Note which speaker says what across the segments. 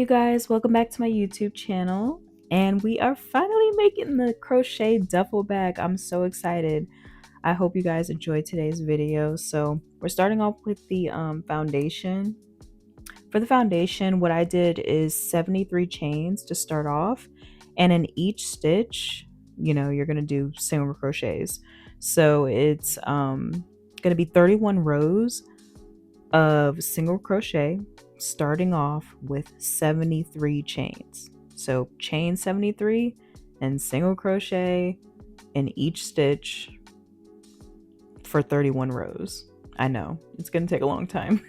Speaker 1: guys, welcome back to my YouTube channel. And we are finally making the crochet duffel bag. I'm so excited. I hope you guys enjoyed today's video. So we're starting off with the foundation. For the foundation, what I did is 73 chains to start off. And in each stitch, you're going to do single crochets. So it's going to be 31 rows of single crochet starting off with 73 chains. So chain 73 and single crochet in each stitch for 31 rows. I know, it's going to take a long time.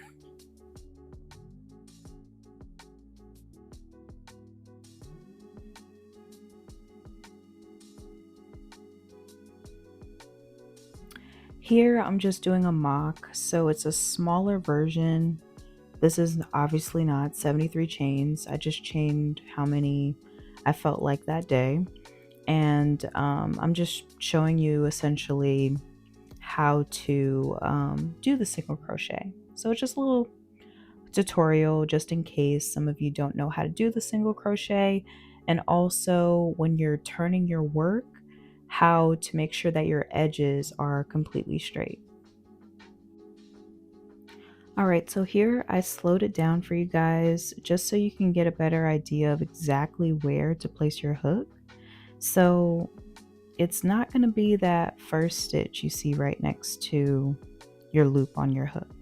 Speaker 1: Here I'm just doing a mock, so it's a smaller version. This is obviously not 73 chains. I just chained how many I felt like that day. And I'm just showing you essentially how to do the single crochet. So it's just a little tutorial just in case some of you don't know how to do the single crochet, and also when you're turning your work, how to make sure that your edges are completely straight. Alright, so here I slowed it down for you guys just so you can get a better idea of exactly where to place your hook. So it's not going to be that first stitch you see right next to your loop on your hook.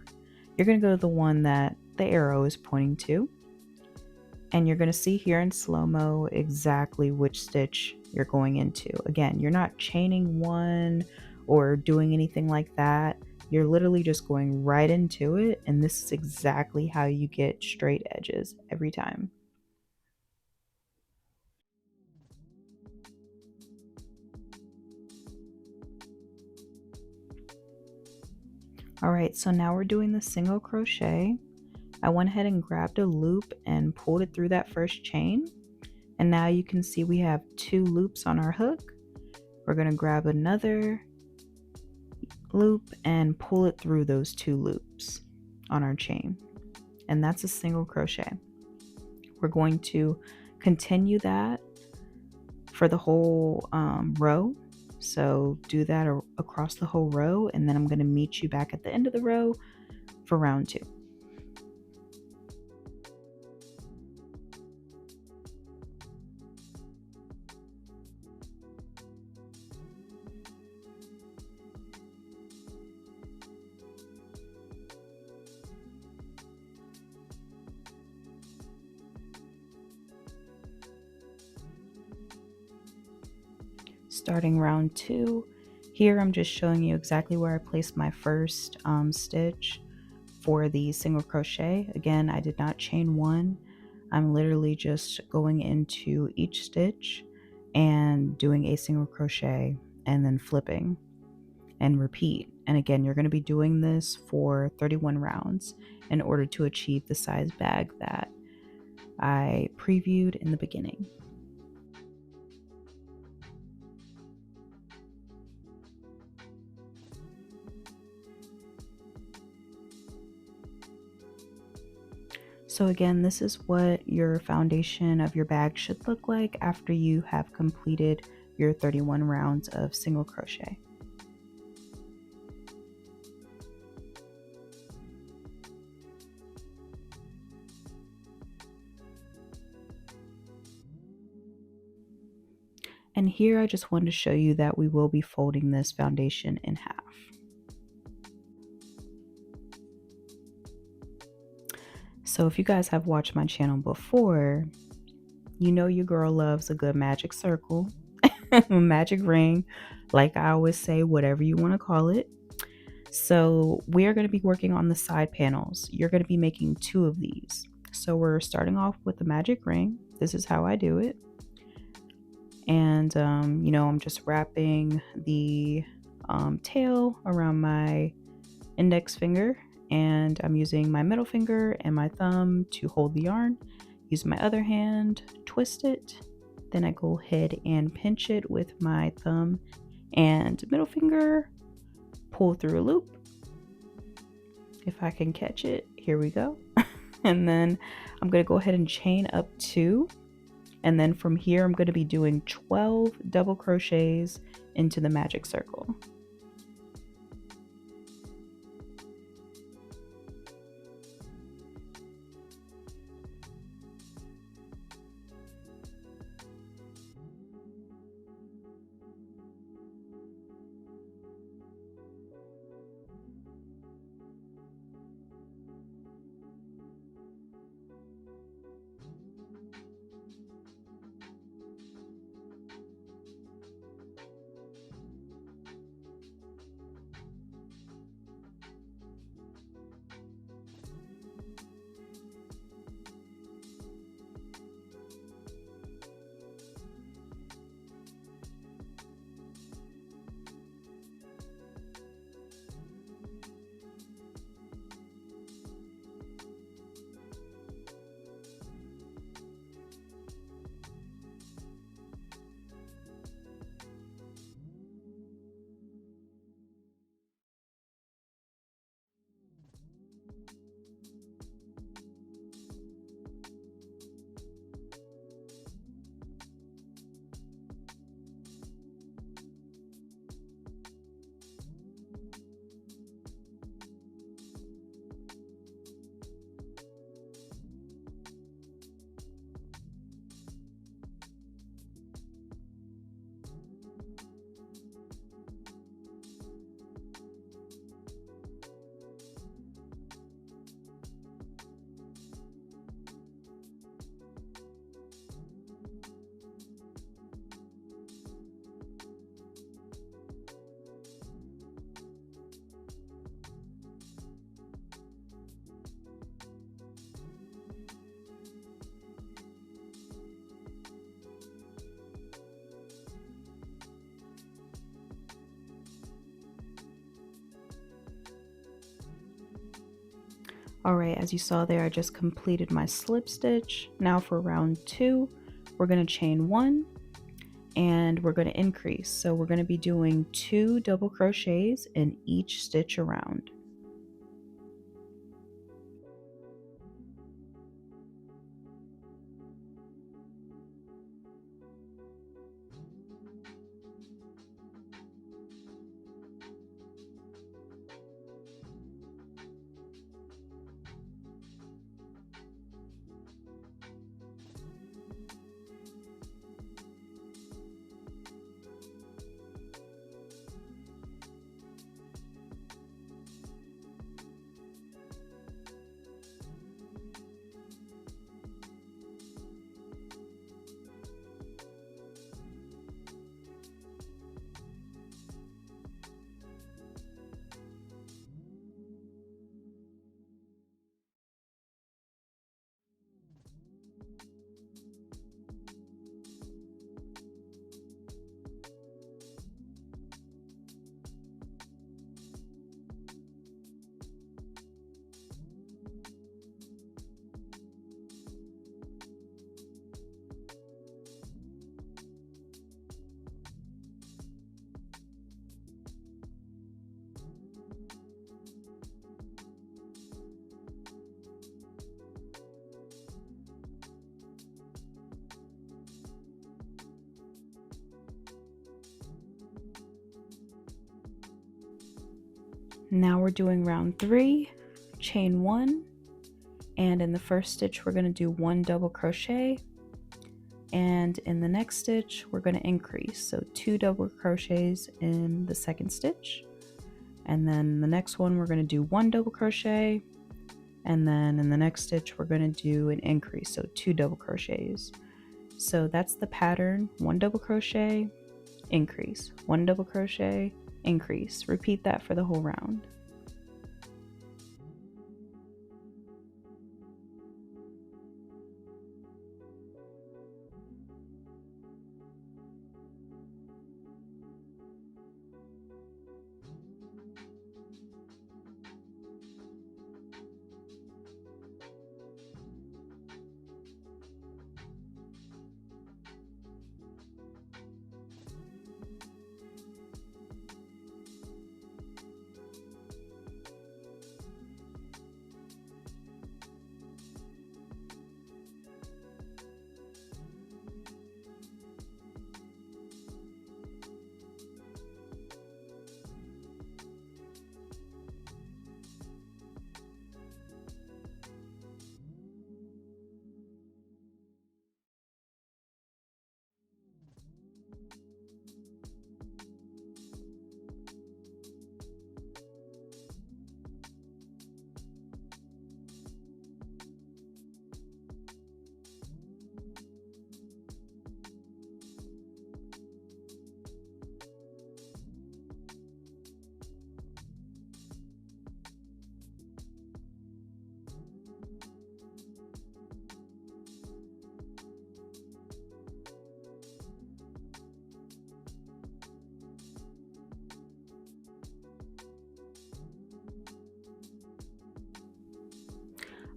Speaker 1: You're going to go to the one that the arrow is pointing to, and you're going to see here in slow-mo exactly which stitch you're going into. Again, you're not chaining one or doing anything like that. You're literally just going right into it, and this is exactly how you get straight edges every time. Alright, so now we're doing the single crochet. I went ahead and grabbed a loop and pulled it through that first chain. And now you can see we have 2 loops on our hook. We're going to grab another loop and pull it through those 2 loops on our chain. And that's a single crochet. We're going to continue that for the whole row. So do that across the whole row, and then I'm going to meet you back at the end of the row for round 2. Starting round 2, here I'm just showing you exactly where I placed my first stitch for the single crochet. Again, I did not chain one. I'm literally just going into each stitch and doing a single crochet and then flipping and repeat. And again, you're going to be doing this for 31 rounds in order to achieve the size bag that I previewed in the beginning. So again, this is what your foundation of your bag should look like after you have completed your 31 rounds of single crochet. And here I just wanted to show you that we will be folding this foundation in half. So if you guys have watched my channel before, you know your girl loves a good magic circle, a magic ring, like I always say, whatever you want to call it. So we're going to be working on the side panels. You're going to be making 2 of these. So we're starting off with the magic ring. This is how I do it. And, I'm just wrapping the tail around my index finger, and I'm using my middle finger and my thumb to hold the yarn. Use my other hand, twist it, then I go ahead and pinch it with my thumb and middle finger, pull through a loop. If I can catch it, here we go. And then I'm going to go ahead and chain up 2, and then from here I'm going to be doing 12 double crochets into the magic circle. Alright, as you saw there, I just completed my slip stitch. Now for round 2, we're going to chain 1 and we're going to increase. So we're going to be doing 2 double crochets in each stitch around. Now we're doing round 3, chain 1, and in the first stitch we're going to do 1 double crochet, and in the next stitch we're going to increase, so 2 double crochets in the second stitch, and then the next one we're going to do 1 double crochet, and then in the next stitch we're going to do an increase, so 2 double crochets. So that's the pattern: 1 double crochet, increase, 1 double crochet, increase. Repeat that for the whole round.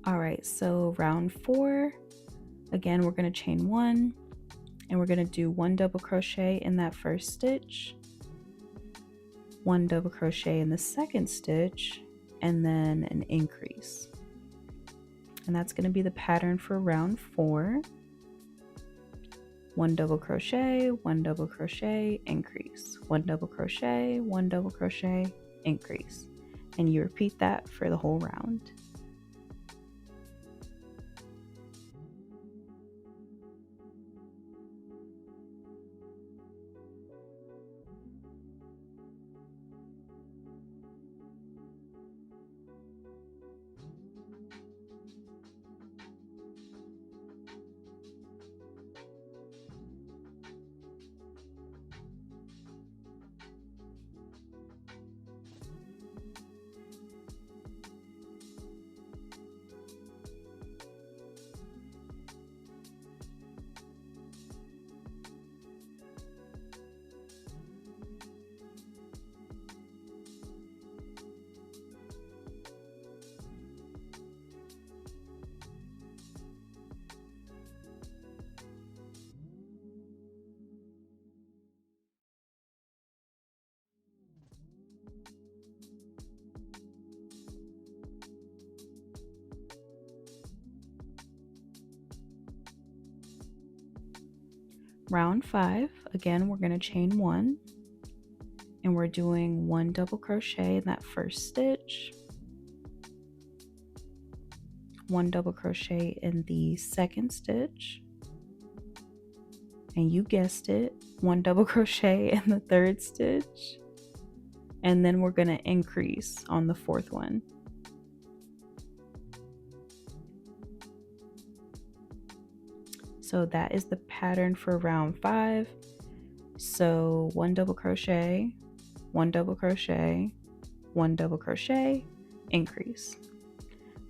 Speaker 1: All right, so round 4, again, we're going to chain 1 and we're going to do 1 double crochet in that first stitch, 1 double crochet in the second stitch, and then an increase. And that's going to be the pattern for round 4. 1 double crochet, 1 double crochet, increase, 1 double crochet, 1 double crochet, increase. And you repeat that for the whole round. Round 5, again, we're going to chain 1 and we're doing 1 double crochet in that first stitch, 1 double crochet in the second stitch, and you guessed it, 1 double crochet in the third stitch, and then we're going to increase on the fourth one. So that is the pattern for round 5. So 1 double crochet, 1 double crochet, 1 double crochet, increase.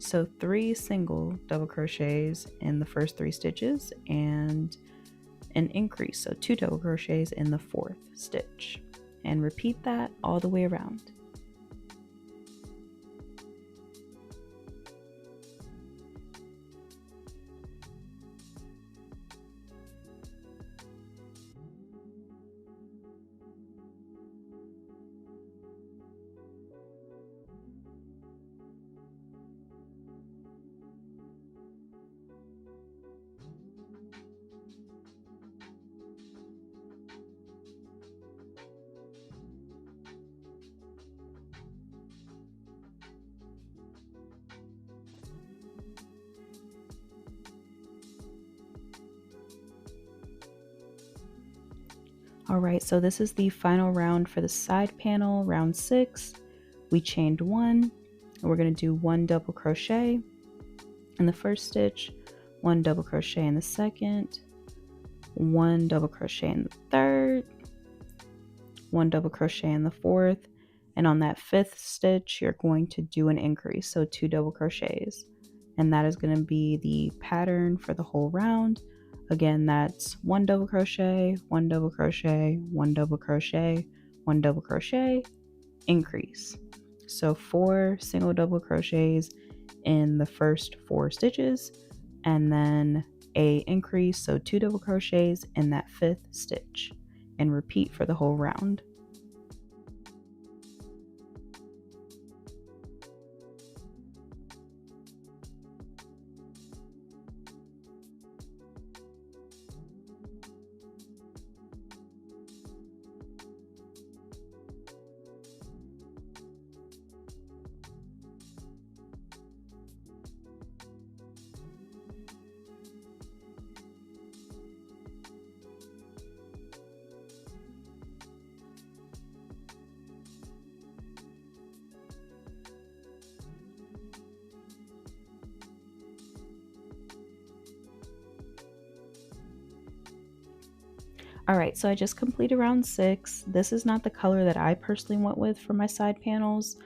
Speaker 1: So 3 single double crochets in the first 3 stitches and an increase, so 2 double crochets in the fourth stitch, and repeat that all the way around. All right, so this is the final round for the side panel, round 6. We chained 1, and we're going to do 1 double crochet in the first stitch, 1 double crochet in the second, 1 double crochet in the third, 1 double crochet in the fourth, and on that 5th stitch, you're going to do an increase, so 2 double crochets. And that is going to be the pattern for the whole round. Again, that's 1 double crochet, 1 double crochet, 1 double crochet, 1 double crochet, increase. So 4 single double crochets in the first 4 stitches, and then a increase, so 2 double crochets in that 5th stitch, and repeat for the whole round. All right, so I just completed round 6. This is not the color that I personally went with for my side panels,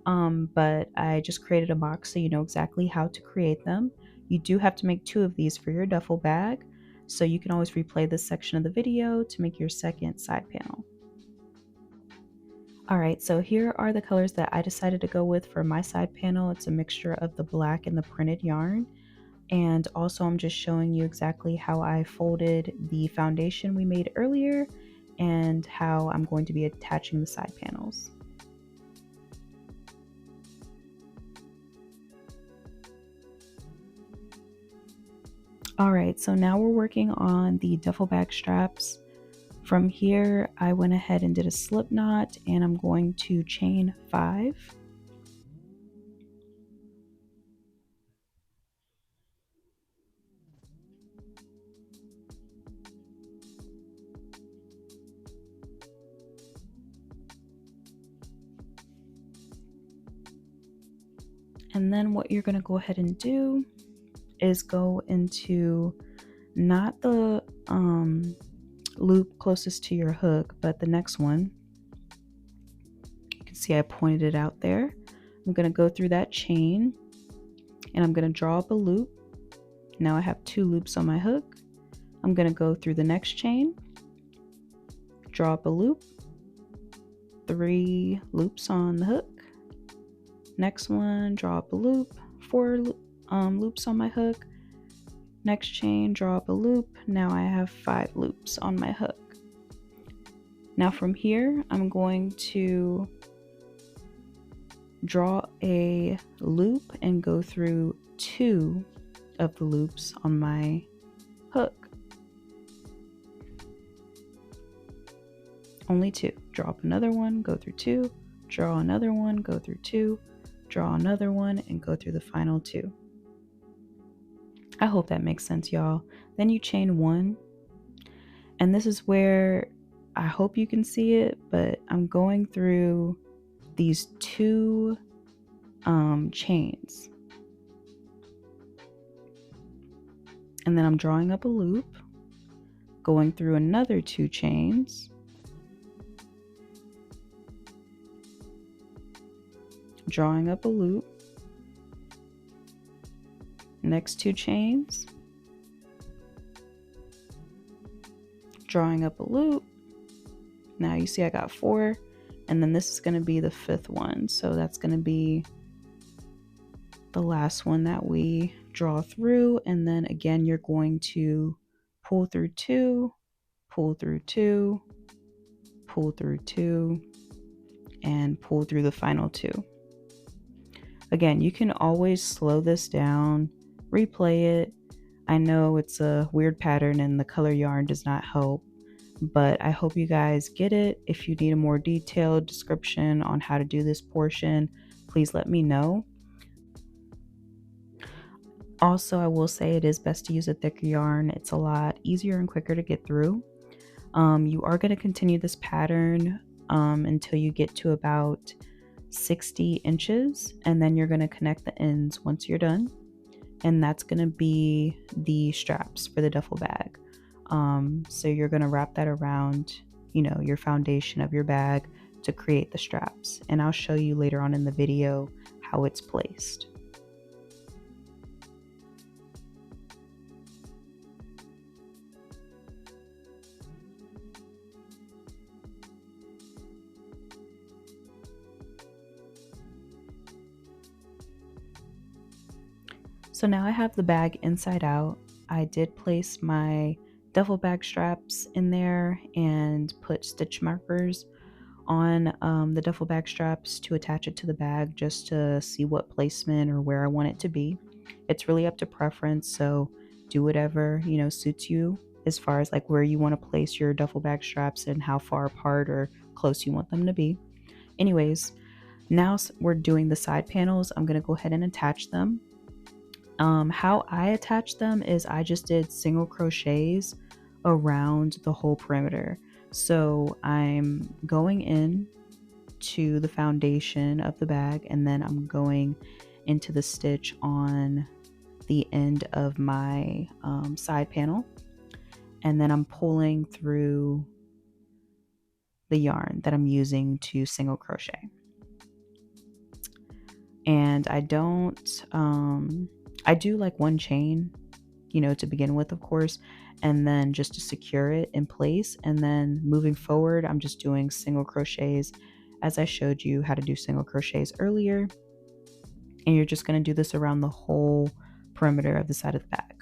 Speaker 1: but I just created a box so you know exactly how to create them. You do have to make 2 of these for your duffel bag, so you can always replay this section of the video to make your second side panel. All right, so here are the colors that I decided to go with for my side panel. It's a mixture of the black and the printed yarn. And also I'm just showing you exactly how I folded the foundation we made earlier and how I'm going to be attaching the side panels. All right, so now we're working on the duffel bag straps. From here, I went ahead and did a slip knot, and I'm going to chain 5. And then what you're going to go ahead and do is go into not the loop closest to your hook, but the next one. You can see I pointed it out there. I'm going to go through that chain and I'm going to draw up a loop. Now I have 2 loops on my hook. I'm going to go through the next chain, draw up a loop, 3 loops on the hook. Next one, draw up a loop, 4 loops on my hook. Next chain, draw up a loop. Now I have 5 loops on my hook. Now from here, I'm going to draw a loop and go through 2 of the loops on my hook. Only 2. Draw up another one, go through 2, draw another one, go through 2, draw another one, and go through the final 2. I hope that makes sense, y'all. Then you chain 1, and this is where I hope you can see it, but I'm going through these 2 chains, and then I'm drawing up a loop, going through another 2 chains, drawing up a loop, next 2 chains, drawing up a loop. Now you see I got 4, and then this is going to be the 5th one, so that's going to be the last one that we draw through. And then again, you're going to pull through 2, pull through 2, pull through 2, and pull through the final 2. Again, you can always slow this down, replay it. I know it's a weird pattern and the color yarn does not help, but I hope you guys get it. If you need a more detailed description on how to do this portion, please let me know. Also, I will say it is best to use a thicker yarn. It's a lot easier and quicker to get through. You are going to continue this pattern until you get to about 60 inches, and then you're going to connect the ends once you're done, and that's going to be the straps for the duffel bag. So you're going to wrap that around, your foundation of your bag to create the straps, and I'll show you later on in the video how it's placed. So now I have the bag inside out. I did place my duffel bag straps in there and put stitch markers on the duffel bag straps to attach it to the bag, just to see what placement or where I want it to be. It's really up to preference, so do whatever suits you as far as like where you want to place your duffel bag straps and how far apart or close you want them to be. Anyways, now we're doing the side panels. I'm going to go ahead and attach them. How I attach them is I just did single crochets around the whole perimeter. So I'm going in to the foundation of the bag, and then I'm going into the stitch on the end of my side panel, and then I'm pulling through the yarn that I'm using to single crochet. And I do like 1 chain, to begin with, of course, and then just to secure it in place. And then moving forward, I'm just doing single crochets as I showed you how to do single crochets earlier. And you're just going to do this around the whole perimeter of the side of the bag.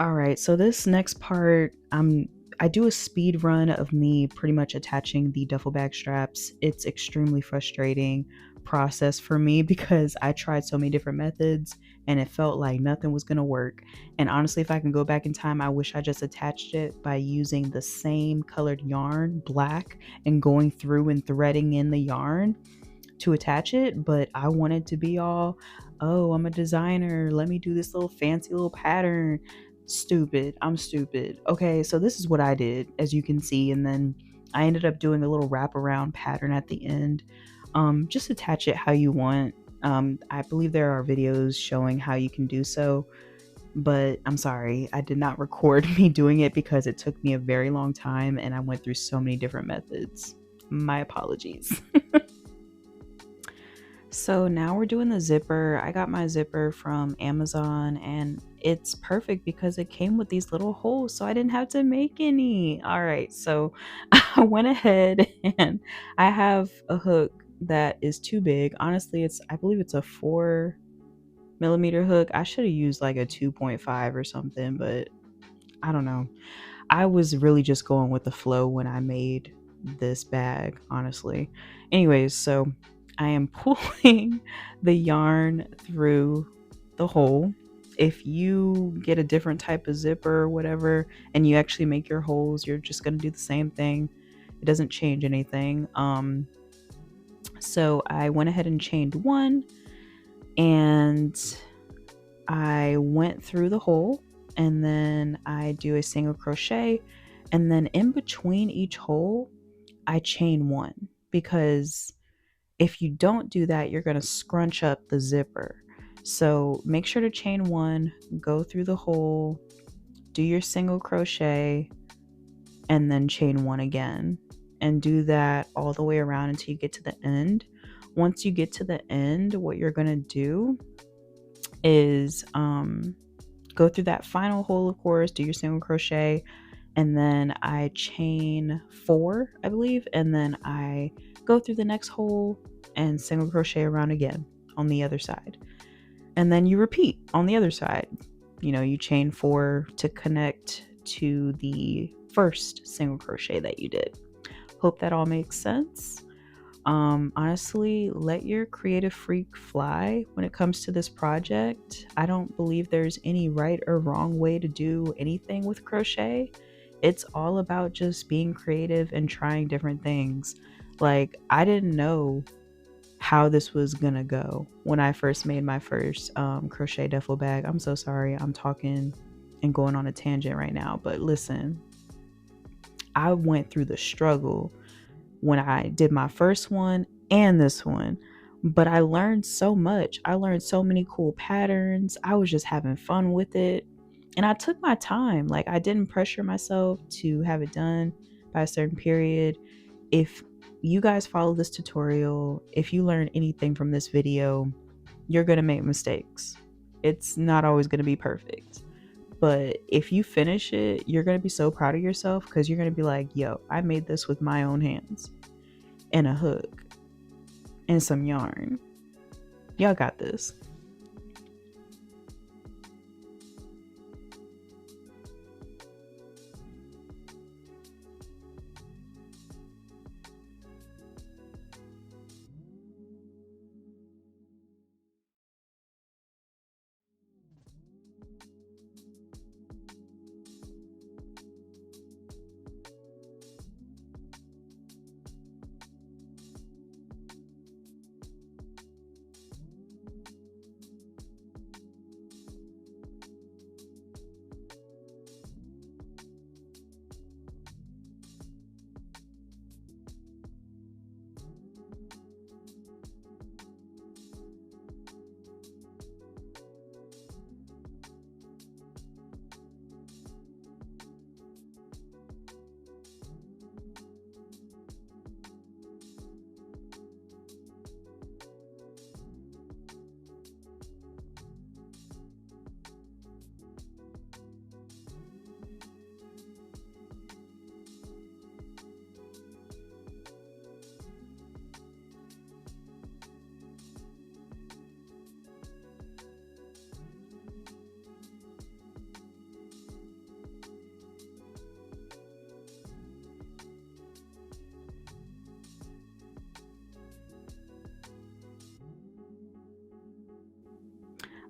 Speaker 1: All right, so this next part, I do a speed run of me pretty much attaching the duffel bag straps. It's extremely frustrating process for me because I tried so many different methods and it felt like nothing was gonna work. And honestly, if I can go back in time, I wish I just attached it by using the same colored yarn, black, and going through and threading in the yarn to attach it. But I wanted to be all, oh, I'm a designer, let me do this little fancy little pattern. Stupid. I'm stupid. Okay, so this is what I did, as you can see, and then I ended up doing a little wraparound pattern at the end. Just attach it how you want. I believe there are videos showing how you can do so, but I'm sorry, I did not record me doing it because it took me a very long time and I went through so many different methods. My apologies. So now we're doing the zipper. I got my zipper from Amazon and it's perfect because it came with these little holes, so I didn't have to make any. All right, so I went ahead and I have a hook that is too big. Honestly, I believe it's a 4 millimeter hook. I should have used like a 2.5 or something, but I don't know. I was really just going with the flow when I made this bag, honestly. Anyways, so I am pulling the yarn through the hole. If you get a different type of zipper or whatever, and you actually make your holes, you're just going to do the same thing. It doesn't change anything. So I went ahead and chained one, and I went through the hole, and then I do a single crochet, and then in between each hole I chain one, because if you don't do that, you're going to scrunch up the zipper. So make sure to chain one, go through the hole, do your single crochet, and then chain one again, and do that all the way around until you get to the end. Once you get to the end, what you're going to do is go through that final hole, of course, do your single crochet, and then I chain 4, I believe, and then I go through the next hole and single crochet around again on the other side. And then you repeat on the other side. You chain 4 to connect to the first single crochet that you did. Hope that all makes sense. Honestly, let your creative freak fly when it comes to this project. I don't believe there's any right or wrong way to do anything with crochet. It's all about just being creative and trying different things. Like, I didn't know how this was gonna go when I first made my first crochet duffel bag. I'm so sorry, I'm talking and going on a tangent right now, but listen, I went through the struggle when I did my first one and this one. But I learned so much. I learned so many cool patterns. I was just having fun with it. And I took my time. Like, I didn't pressure myself to have it done by a certain period. If you guys follow this tutorial, if you learn anything from this video, you're going to make mistakes. It's not always going to be perfect. But if you finish it, you're going to be so proud of yourself because you're going to be like, yo, I made this with my own hands and a hook and some yarn. Y'all got this.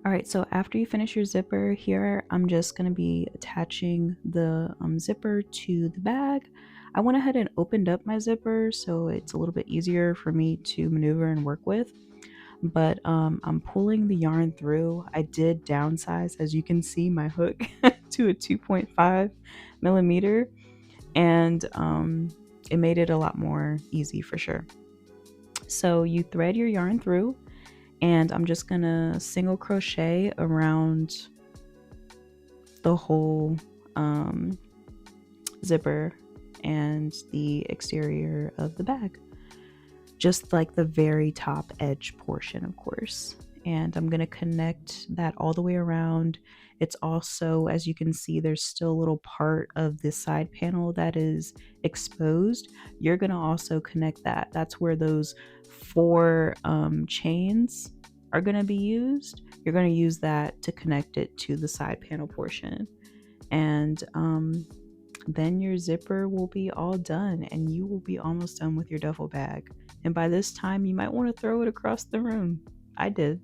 Speaker 1: All right, so after you finish your zipper here, I'm just going to be attaching the zipper to the bag. I went ahead and opened up my zipper so it's a little bit easier for me to maneuver and work with. But I'm pulling the yarn through. I did downsize, as you can see, my hook to a 2.5 millimeter, and it made it a lot more easy for sure. So you thread your yarn through, and I'm just gonna single crochet around the whole zipper and the exterior of the bag, just like the very top edge portion, of course. And I'm gonna connect that all the way around. It's also, as you can see, there's still a little part of this side panel that is exposed. You're gonna also connect that. That's where those 4 chains are gonna be used. You're gonna use that to connect it to the side panel portion. And then your zipper will be all done and you will be almost done with your duffel bag. And by this time, you might want to throw it across the room. I did.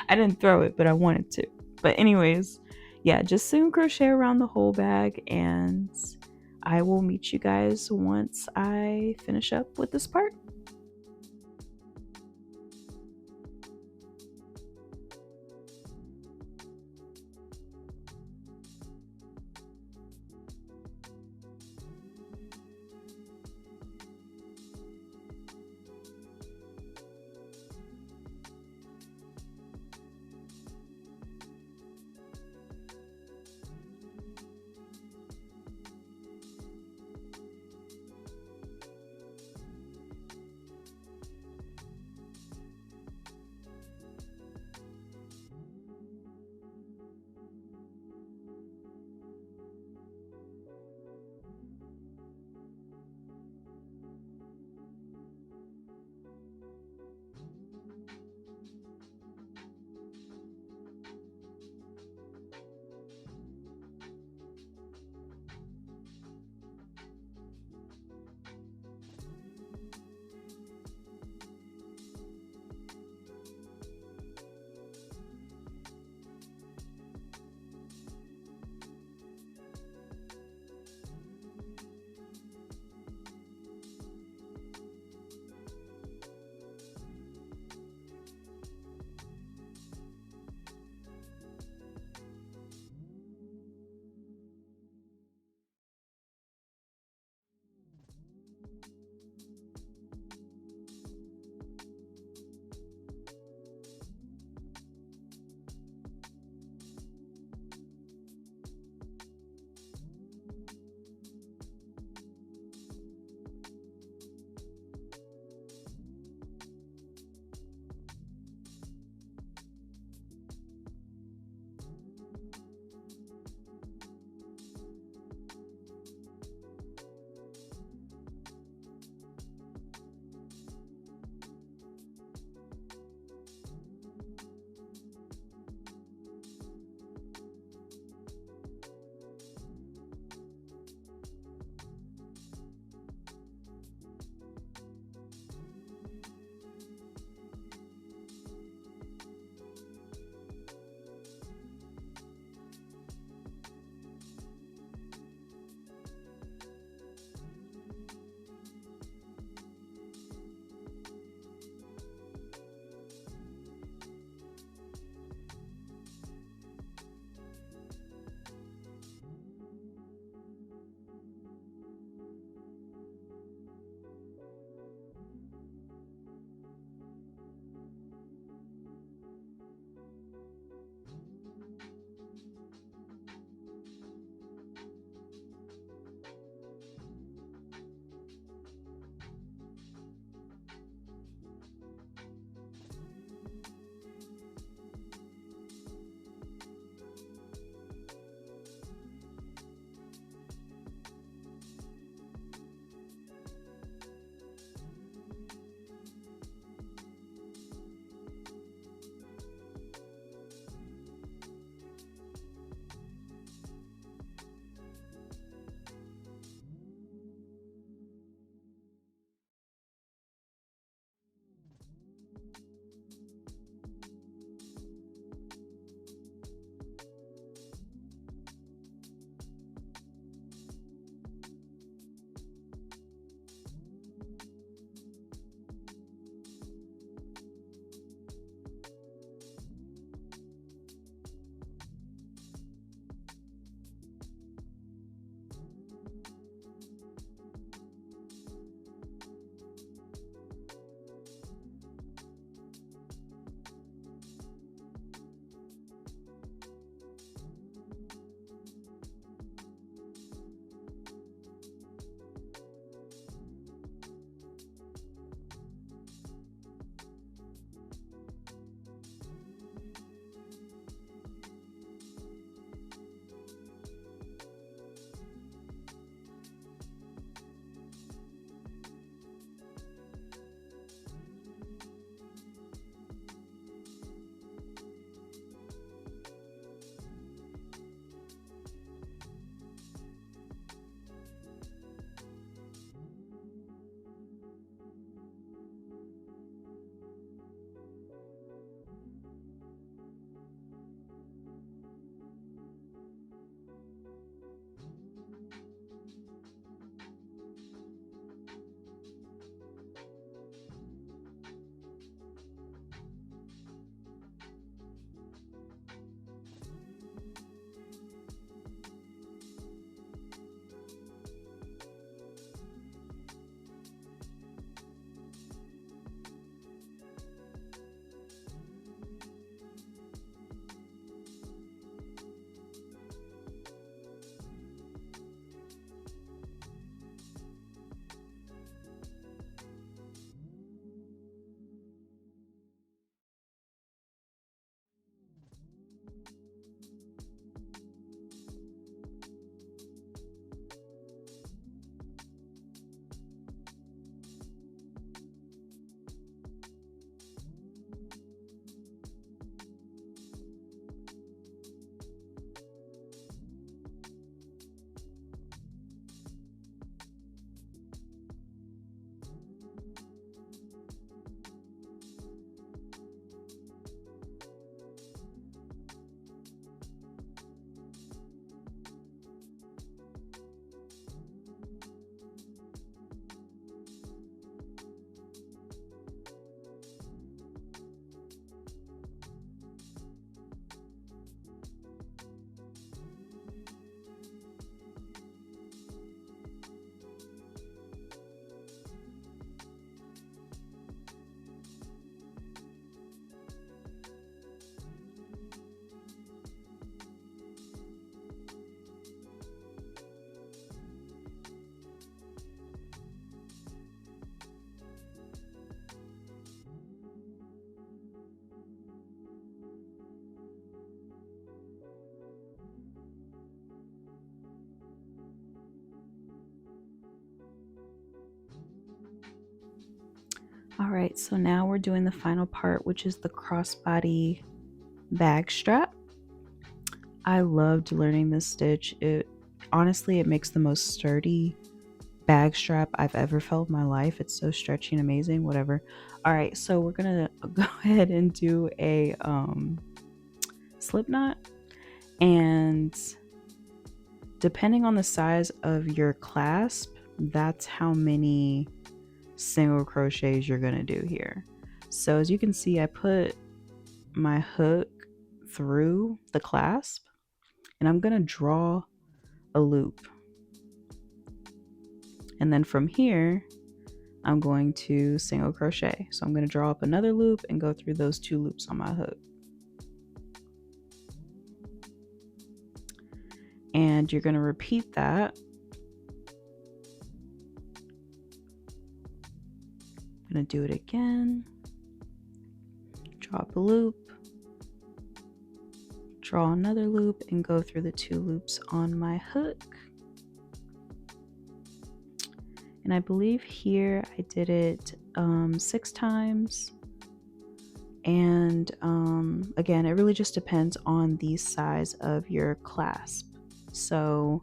Speaker 1: I didn't throw it, but I wanted to. But anyways, yeah, just single crochet around the whole bag, and I will meet you guys once I finish up with this part. right, so now we're doing the final part, which is the crossbody bag strap. I loved learning this stitch. Honestly, it makes the most sturdy bag strap I've ever felt in my life. It's so stretchy and amazing, whatever. All right, so we're gonna go ahead and do a slip knot, and depending on the size of your clasp, that's how many single crochets you're gonna do here. So as you can see, I put my hook through the clasp and I'm gonna draw a loop, and then from here I'm going to single crochet. So I'm going to draw up another loop and go through those 2 loops on my hook. And you're going to repeat that. I'm going to do it again. Draw up a loop. Draw another loop and go through the 2 loops on my hook. And I believe here I did it 6 times. And again, it really just depends on the size of your clasp. So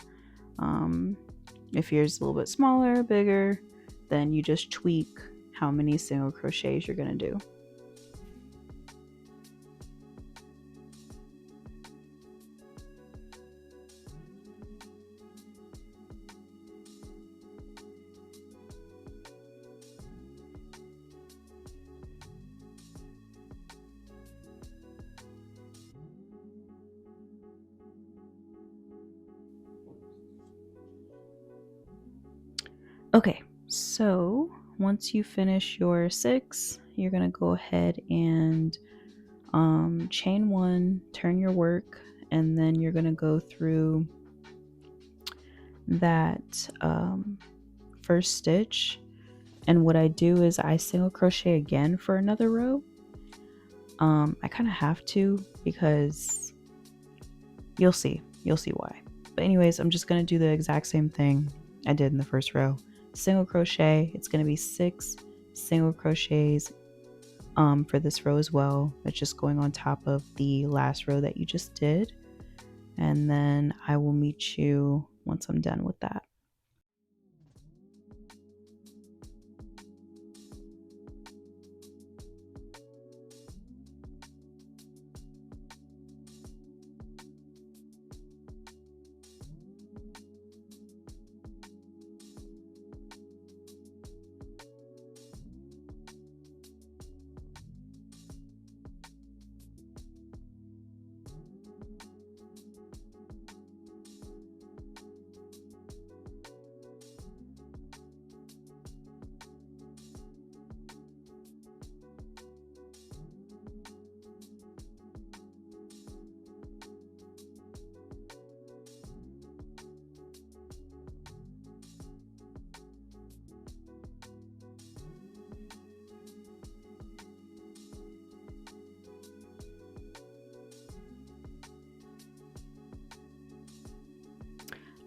Speaker 1: if yours is a little bit smaller, bigger, then you just tweak how many single crochets you're going to do. Okay, so once you finish your 6, you're going to go ahead and chain 1, turn your work, and then you're going to go through that first stitch. And what I do is I single crochet again for another row. I kind of have to because you'll see why. But anyways, I'm just going to do the exact same thing I did in the first row. Single crochet. It's going to be 6 single crochets for this row as well. It's just going on top of the last row that you just did, and then I will meet you once I'm done with that.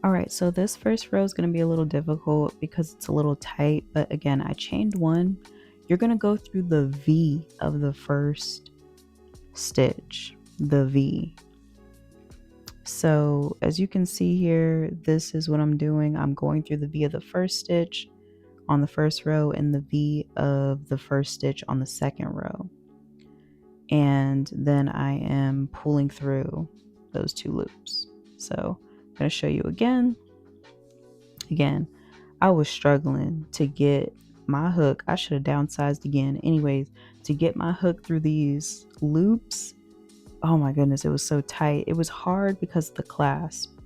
Speaker 1: All right, so this first row is going to be a little difficult because it's a little tight, but again, I chained 1. You're going to go through the V of the first stitch, the V. So as you can see here, this is what I'm doing. I'm going through the V of the first stitch on the first row and the V of the first stitch on the second row. And then I am pulling through those 2 loops. So I'm going to show you again. Again, I was struggling to get my hook. I should have downsized again. Anyways, to get my hook through these loops, oh my goodness, it was so tight. It was hard because of the clasp.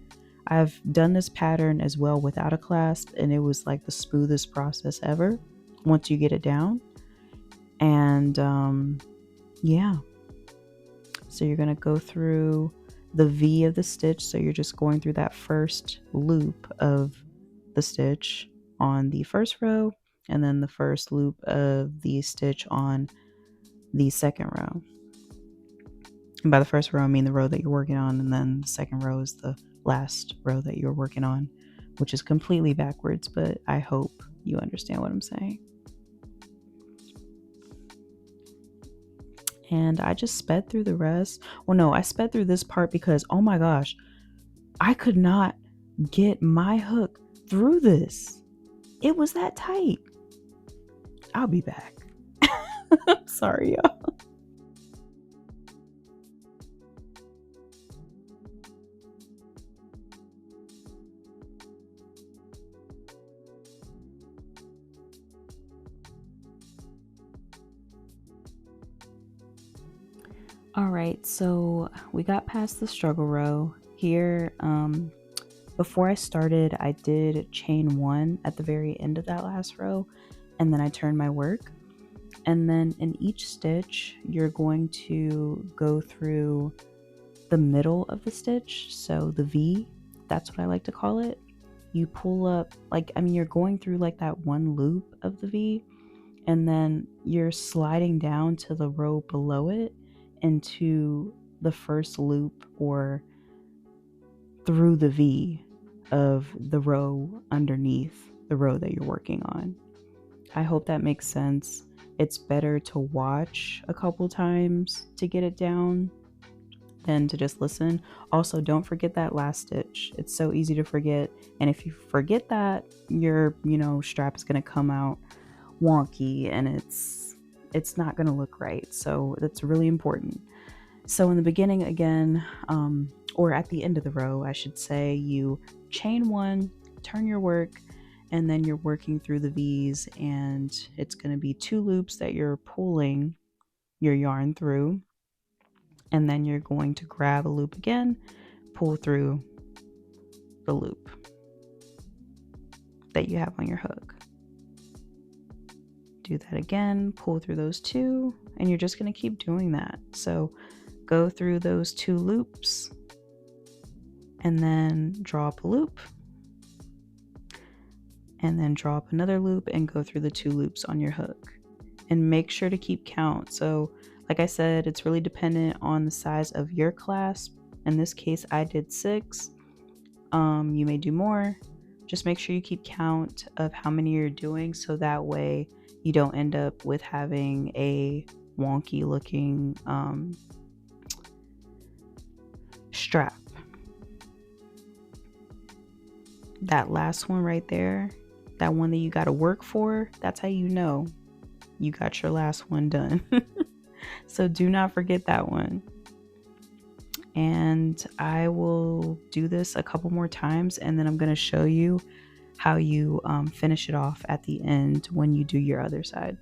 Speaker 1: I've done this pattern as well without a clasp, and it was like the smoothest process ever once you get it down. And yeah, so you're going to go through the V of the stitch. So you're just going through that first loop of the stitch on the first row, and then the first loop of the stitch on the second row. And by the first row, I mean the row that you're working on, and then the second row is the last row that you're working on, which is completely backwards, but I hope you understand what I'm saying. and I just sped through the rest. Well, no, I sped through this part because, oh my gosh, I could not get my hook through this. It was that tight. I'll be back. I'm sorry, y'all. All right, so we got past the struggle row here. Before I started, I did chain one at the very end of that last row, and then I turned my work. And then in each stitch, you're going to go through the middle of the stitch, so the V, that's what I like to call it. You pull up, like, I mean, you're going through like that one loop of the V, and then you're sliding down to the row below it into the first loop or through the V of the row underneath the row that you're working on. I hope that makes sense. It's better to watch a couple times to get it down than to just listen. Also, don't forget that last stitch. It's so easy to forget, and if you forget that, your strap is going to come out wonky and it's not going to look right. So that's really important. So in the beginning again, or at the end of the row, I should say, you chain one, turn your work, and then you're working through the V's, and it's going to be 2 loops that you're pulling your yarn through, and then you're going to grab a loop again, pull through the loop that you have on your hook. Do that again, pull through those 2, and you're just going to keep doing that. So go through those 2 loops and then draw up a loop, and then draw up another loop and go through the 2 loops on your hook, and make sure to keep count. So like I said, it's really dependent on the size of your clasp. In this case, I did 6. You may do more. Just make sure you keep count of how many you're doing, so that way you don't end up with having a wonky looking strap. That last one right there, that one that you got to work for, that's how you know you got your last one done. So do not forget that one. And I will do this a couple more times, and then I'm going to show you how you finish it off at the end when you do your other side.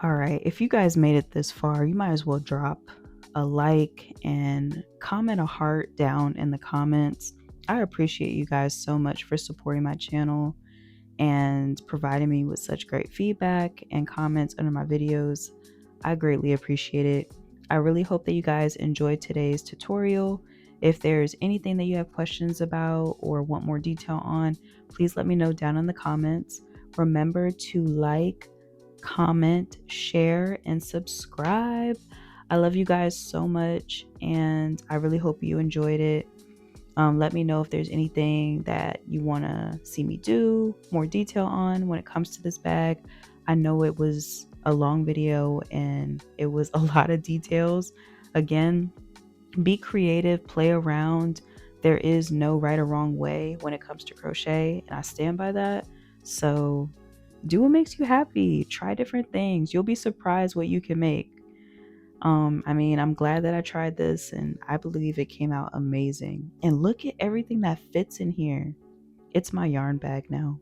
Speaker 1: All right, if you guys made it this far, you might as well drop a like and comment a heart down in the comments. I appreciate you guys so much for supporting my channel and providing me with such great feedback and comments under my videos. I greatly appreciate it. I really hope that you guys enjoyed today's tutorial. If there's anything that you have questions about or want more detail on, please let me know down in the comments. Remember to like, comment, share, and subscribe. I love you guys so much, and I really hope you enjoyed it. Let me know if there's anything that you want to see me do more detail on when it comes to this bag. I know it was a long video and it was a lot of details. Again, be creative, play around. There is no right or wrong way when it comes to crochet, and I stand by that. So do what makes you happy. Try different things. You'll be surprised what you can make. I'm glad that I tried this, and I believe it came out amazing. And look at everything that fits in here. It's my yarn bag now.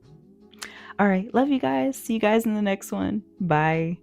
Speaker 1: All right, love you guys. See you guys in the next one. Bye.